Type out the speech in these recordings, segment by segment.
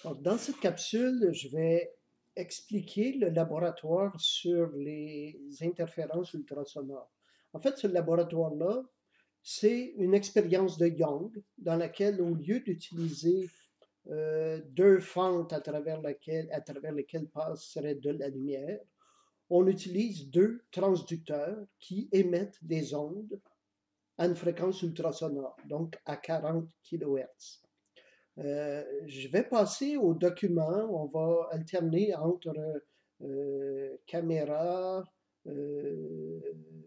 Alors, dans cette capsule, je vais expliquer le laboratoire sur les interférences ultrasonores. En fait, ce laboratoire-là, c'est une expérience de Young dans laquelle, au lieu d'utiliser deux fentes à travers lesquelles passerait de la lumière, on utilise deux transducteurs qui émettent des ondes à une fréquence ultrasonore, donc à 40 kHz. Je vais passer au document. On va alterner entre caméra,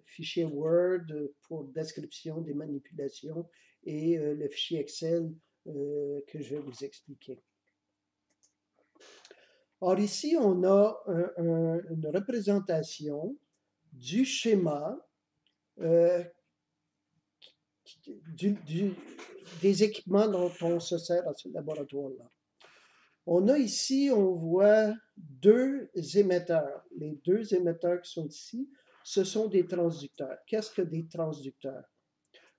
fichier Word pour description des manipulations et le fichier Excel que je vais vous expliquer. Or ici, on a une représentation du schéma des équipements dont on se sert à ce laboratoire-là. On a ici, on voit deux émetteurs. Les deux émetteurs qui sont ici, ce sont des transducteurs. Qu'est-ce que des transducteurs?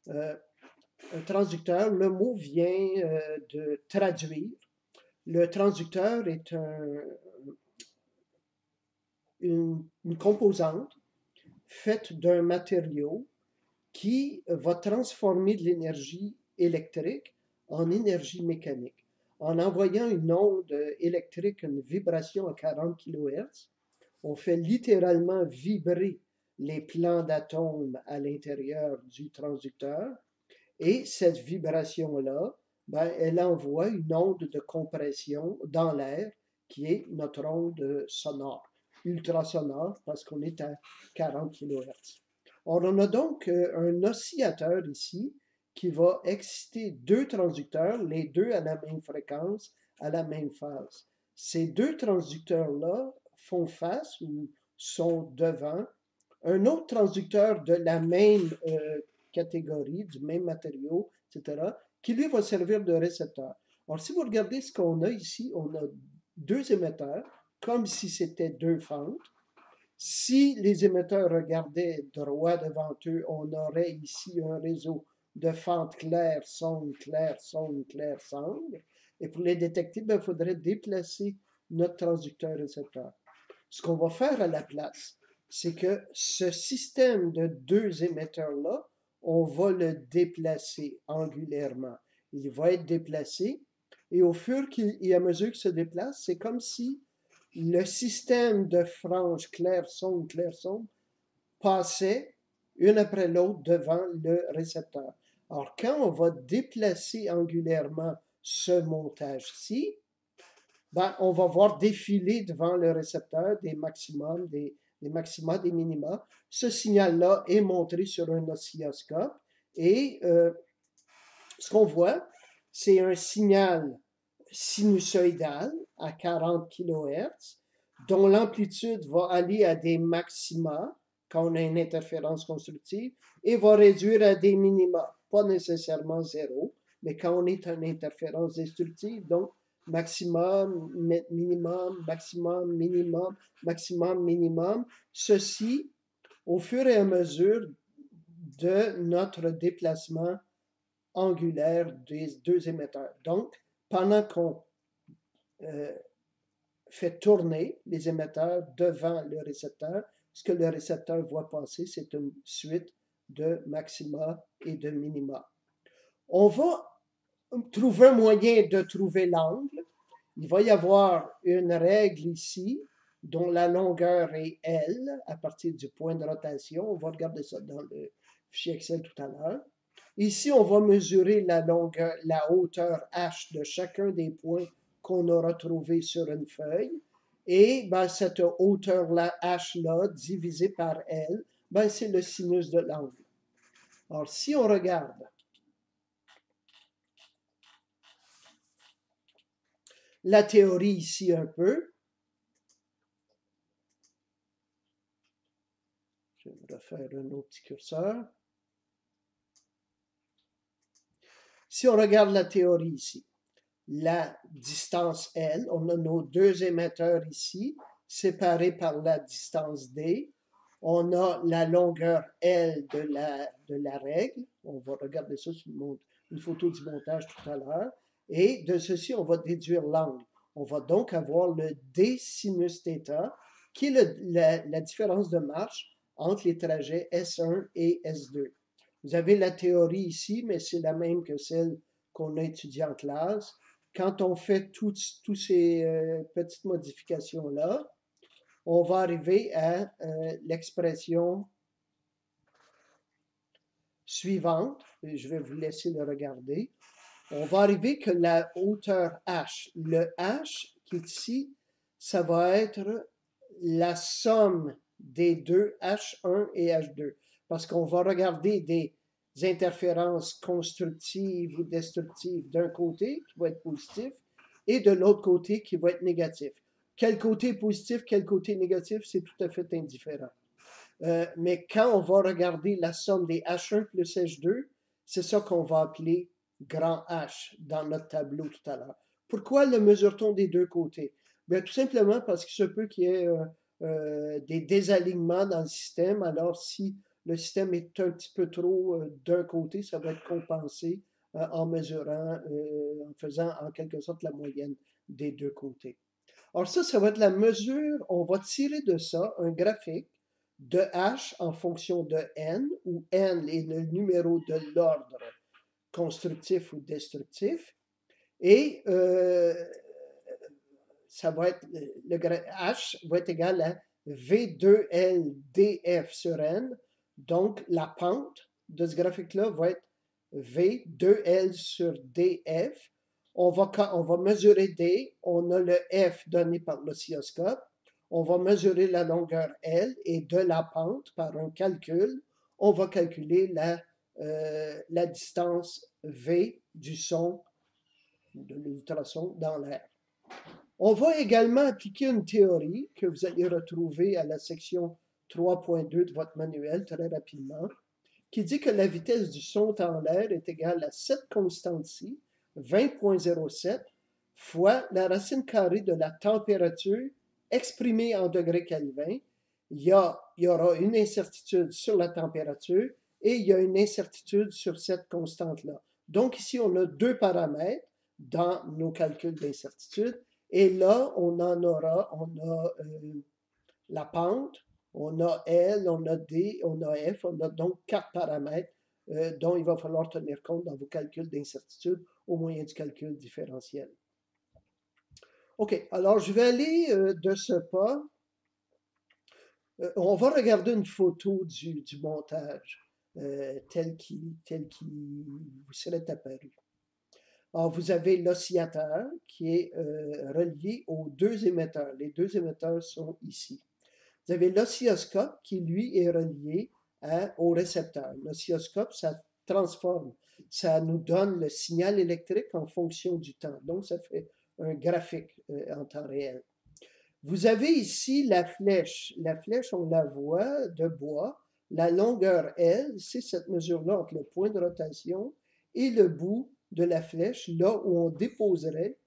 Un transducteur, le mot vient de traduire. Le transducteur est une composante faite d'un matériau qui va transformer de l'énergie électrique en énergie mécanique. En envoyant une onde électrique, une vibration à 40 kHz, on fait littéralement vibrer les plans d'atomes à l'intérieur du transducteur et cette vibration-là, elle envoie une onde de compression dans l'air qui est notre onde sonore, ultrasonore parce qu'on est à 40 kHz. Or, on a donc un oscillateur ici qui va exciter deux transducteurs, les deux à la même fréquence, à la même phase. Ces deux transducteurs-là font face ou sont devant un autre transducteur de la même catégorie, du même matériau, etc., qui lui va servir de récepteur. Alors, si vous regardez ce qu'on a ici, on a deux émetteurs, comme si c'était deux fentes. Si les émetteurs regardaient droit devant eux, on aurait ici un réseau de fentes claires, sombres, claires, sombres, claires, sombres. Et pour les détecter, il faudrait déplacer notre transducteur-récepteur. Ce qu'on va faire à la place, c'est que ce système de deux émetteurs-là, on va le déplacer angulairement. Il va être déplacé et au fur et à mesure qu'il se déplace, c'est comme si le système de franges clair-sombre passait une après l'autre devant le récepteur. Alors, quand on va déplacer angulairement ce montage-ci, on va voir défiler devant le récepteur des maximums, des maxima, des minima. Ce signal-là est montré sur un oscilloscope et ce qu'on voit, c'est un signal sinusoïdal à 40 kHz, dont l'amplitude va aller à des maxima quand on a une interférence constructive et va réduire à des minima, pas nécessairement zéro, mais quand on est en interférence destructive, donc maximum, minimum, maximum, minimum, maximum, minimum, ceci au fur et à mesure de notre déplacement angulaire des deux émetteurs. Donc, pendant qu'on fait tourner les émetteurs devant le récepteur, ce que le récepteur voit passer, c'est une suite de maxima et de minima. On va trouver un moyen de trouver l'angle. Il va y avoir une règle ici dont la longueur est L à partir du point de rotation. On va regarder ça dans le fichier Excel tout à l'heure. Ici, on va mesurer la longueur, la hauteur H de chacun des points qu'on aura trouvé sur une feuille. Et cette hauteur-là, H-là, divisée par L, c'est le sinus de l'angle. Alors, si on regarde la théorie ici un peu, je vais refaire un autre petit curseur. Si on regarde la théorie ici, la distance L, on a nos deux émetteurs ici, séparés par la distance D. On a la longueur L de la règle. On va regarder ça sur une photo du montage tout à l'heure. Et de ceci, on va déduire l'angle. On va donc avoir le d sinus θ, qui est la différence de marche entre les trajets S1 et S2. Vous avez la théorie ici, mais c'est la même que celle qu'on a étudiée en classe. Quand on fait toutes ces petites modifications-là, on va arriver à l'expression suivante. Et je vais vous laisser le regarder. On va arriver que la hauteur h, le h qui est ici, ça va être la somme des deux H1 et H2. Parce qu'on va regarder des interférences constructives ou destructives d'un côté, qui va être positif, et de l'autre côté, qui va être négatif. Quel côté est positif, quel côté est négatif, c'est tout à fait indifférent. Mais quand on va regarder la somme des H1 plus H2, c'est ça qu'on va appeler grand H dans notre tableau tout à l'heure. Pourquoi le mesure-t-on des deux côtés? Bien, tout simplement parce qu'il se peut qu'il y ait des désalignements dans le système. Alors, si le système est un petit peu trop d'un côté, ça va être compensé en mesurant, en faisant en quelque sorte la moyenne des deux côtés. Alors ça va être la mesure, on va tirer de ça un graphique de h en fonction de n, où n est le numéro de l'ordre constructif ou destructif, et ça va être, le h va être égal à V2L df sur n, donc la pente de ce graphique-là va être V2L sur df. On va mesurer D, on a le F donné par l'oscilloscope, on va mesurer la longueur L et de la pente par un calcul, on va calculer la distance V du son, de l'ultrason dans l'air. On va également appliquer une théorie que vous allez retrouver à la section 3.2 de votre manuel très rapidement, qui dit que la vitesse du son dans l'air est égale à cette constante-ci, 20.07, fois la racine carrée de la température exprimée en degrés Kelvin. Il y aura une incertitude sur la température et il y a une incertitude sur cette constante-là. Donc ici, on a deux paramètres dans nos calculs d'incertitude. Et là, on a la pente, on a L, on a D, on a F, on a donc 4 paramètres dont il va falloir tenir compte dans vos calculs d'incertitude au moyen du calcul différentiel. OK, alors je vais aller de ce pas. On va regarder une photo du montage tel qu'il vous serait apparu. Alors, vous avez l'oscillateur qui est relié aux deux émetteurs. Les deux émetteurs sont ici. Vous avez l'oscilloscope qui, lui, est relié au récepteur. L'oscilloscope, ça transforme, ça nous donne le signal électrique en fonction du temps. Donc, ça fait un graphique en temps réel. Vous avez ici la flèche. La flèche, on la voit de bois. La longueur L, c'est cette mesure-là entre le point de rotation et le bout de la flèche, là où on déposerait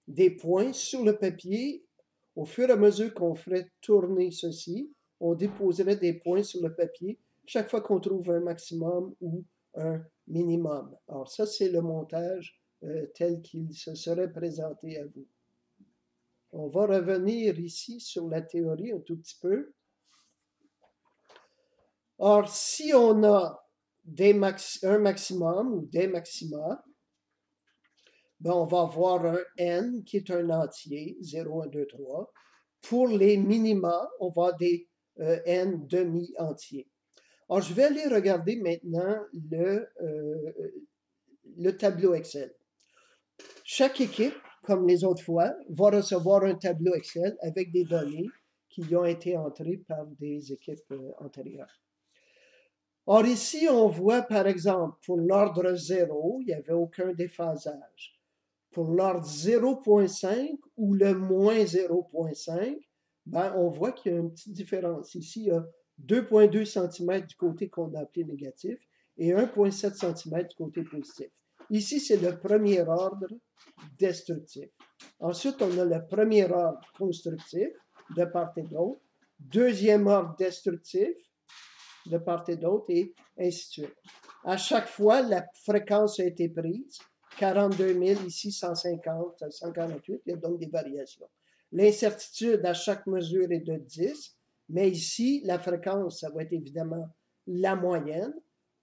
des points sur le papier. Au fur et à mesure qu'on ferait tourner ceci, on déposerait des points sur le papier chaque fois qu'on trouve un maximum ou un minimum. Alors ça, c'est le montage tel qu'il se serait présenté à vous. On va revenir ici sur la théorie un tout petit peu. Or, si on a un maximum ou des maxima, ben on va avoir un n qui est un entier, 0, 1, 2, 3. Pour les minima, on va avoir des n demi-entiers. Alors, je vais aller regarder maintenant le tableau Excel. Chaque équipe, comme les autres fois, va recevoir un tableau Excel avec des données qui ont été entrées par des équipes antérieures. Or, ici, on voit, par exemple, pour l'ordre 0, il n'y avait aucun déphasage. Pour l'ordre 0.5 ou le moins 0.5, ben, on voit qu'il y a une petite différence. Ici, il y a 2.2 cm du côté qu'on a appelé négatif et 1.7 cm du côté positif. Ici, c'est le premier ordre destructif. Ensuite, on a le premier ordre constructif de part et d'autre, deuxième ordre destructif de part et d'autre, et ainsi de suite. À chaque fois, la fréquence a été prise 42 000, ici 150, 148, il y a donc des variations. L'incertitude à chaque mesure est de 10, mais ici, la fréquence, ça va être évidemment la moyenne.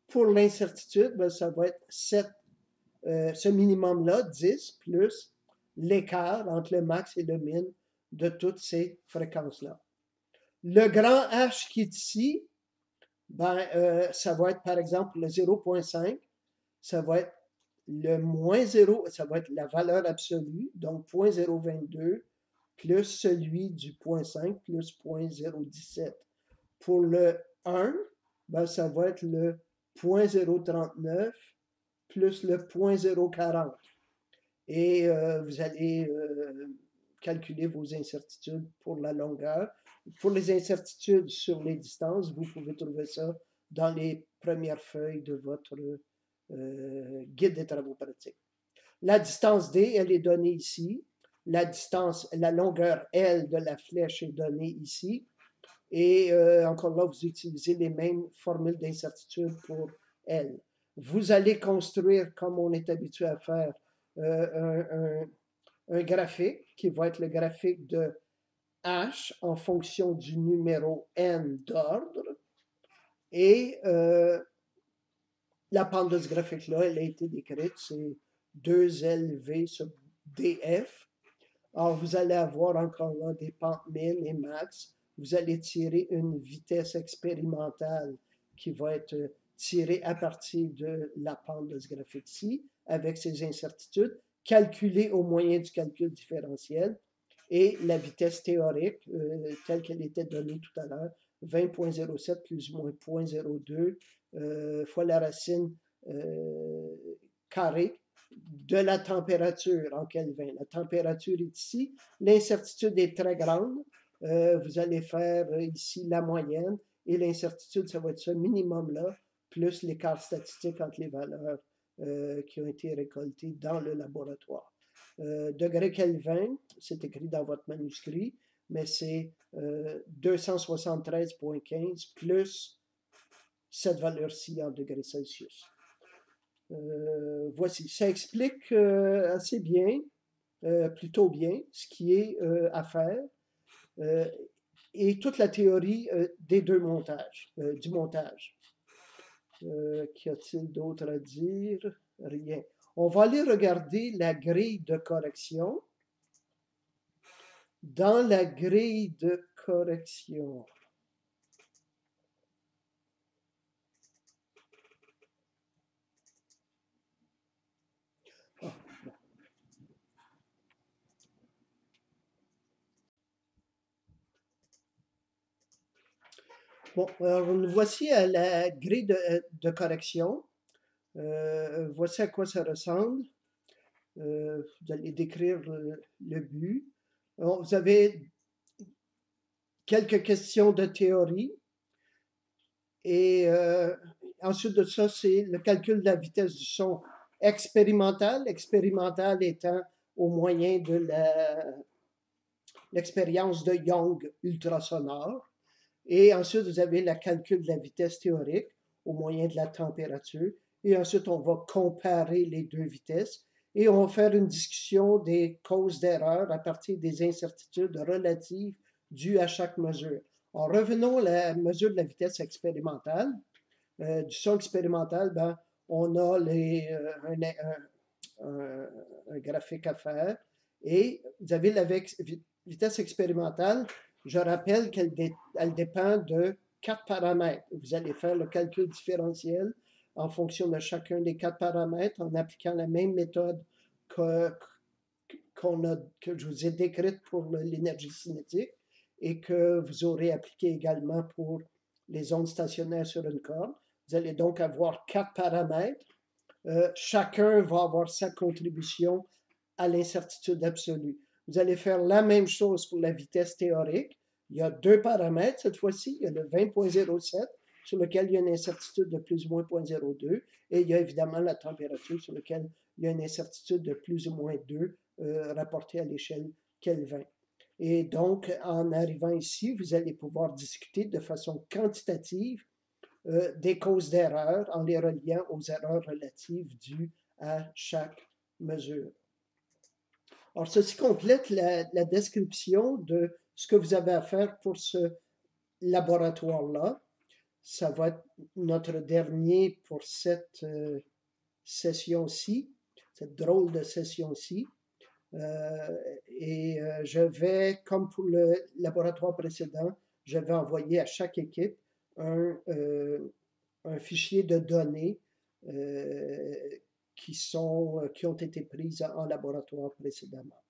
Pour l'incertitude, ben, ça va être 7, ce minimum-là, 10, plus l'écart entre le max et le min de toutes ces fréquences-là. Le grand H qui est ici, ben, ça va être par exemple le 0,5, ça va être le moins 0, ça va être la valeur absolue, donc 0,022 plus celui du 0,5 plus 0,017. Pour le 1, ben, ça va être le 0,039 plus le 0,040. Et vous allez calculer vos incertitudes pour la longueur. Pour les incertitudes sur les distances, vous pouvez trouver ça dans les premières feuilles de votre guide des travaux pratiques. La distance D, elle est donnée ici. La longueur L de la flèche est donnée ici. Et encore là, vous utilisez les mêmes formules d'incertitude pour L. Vous allez construire, comme on est habitué à faire, un graphique qui va être le graphique de H en fonction du numéro N d'ordre. Et la pente de ce graphique-là, elle a été décrite, c'est 2LV sur DF. Alors, vous allez avoir encore là des pentes min et max. Vous allez tirer une vitesse expérimentale qui va être tirée à partir de la pente de ce graphique-ci, avec ses incertitudes, calculée au moyen du calcul différentiel, et la vitesse théorique, telle qu'elle était donnée tout à l'heure, 20,07 plus ou moins 0,02 fois la racine carrée de la température en Kelvin. La température est ici. L'incertitude est très grande. Vous allez faire ici la moyenne et l'incertitude, ça va être ce minimum-là, plus l'écart statistique entre les valeurs qui ont été récoltées dans le laboratoire. Degré Kelvin, c'est écrit dans votre manuscrit, mais c'est 273,15 plus cette valeur-ci en degrés Celsius. Voici, ça explique assez bien, plutôt bien, ce qui est à faire et toute la théorie des deux montages, du montage. Qu'y a-t-il d'autre à dire? Rien. On va aller regarder la grille de correction. Dans la grille de correction, bon, alors nous voici à la grille de correction. Voici à quoi ça ressemble. Vous allez décrire le but. Alors, vous avez quelques questions de théorie. Et ensuite de ça, c'est le calcul de la vitesse du son expérimental. Expérimental étant au moyen de l'expérience de Young ultrasonore. Et ensuite, vous avez le calcul de la vitesse théorique au moyen de la température. Et ensuite, on va comparer les deux vitesses. Et on va faire une discussion des causes d'erreur à partir des incertitudes relatives dues à chaque mesure. En revenons à la mesure de la vitesse expérimentale. Du son expérimental, ben, on a un graphique à faire. Et vous avez la vitesse expérimentale. Je rappelle qu'elle dépend de 4 paramètres. Vous allez faire le calcul différentiel en fonction de chacun des 4 paramètres en appliquant la même méthode que je vous ai décrite pour l'énergie cinétique et que vous aurez appliqué également pour les ondes stationnaires sur une corde. Vous allez donc avoir 4 paramètres. Chacun va avoir sa contribution à l'incertitude absolue. Vous allez faire la même chose pour la vitesse théorique. Il y a 2 paramètres cette fois-ci. Il y a le 20,07 sur lequel il y a une incertitude de plus ou moins 0,02 et il y a évidemment la température sur laquelle il y a une incertitude de plus ou moins 2 rapportée à l'échelle Kelvin. Et donc, en arrivant ici, vous allez pouvoir discuter de façon quantitative des causes d'erreur en les reliant aux erreurs relatives dues à chaque mesures. Alors, ceci complète la description de ce que vous avez à faire pour ce laboratoire-là. Ça va être notre dernier pour cette session-ci, cette drôle de session-ci. Je vais, comme pour le laboratoire précédent, je vais envoyer à chaque équipe un fichier de données qui ont été prises en laboratoire précédemment.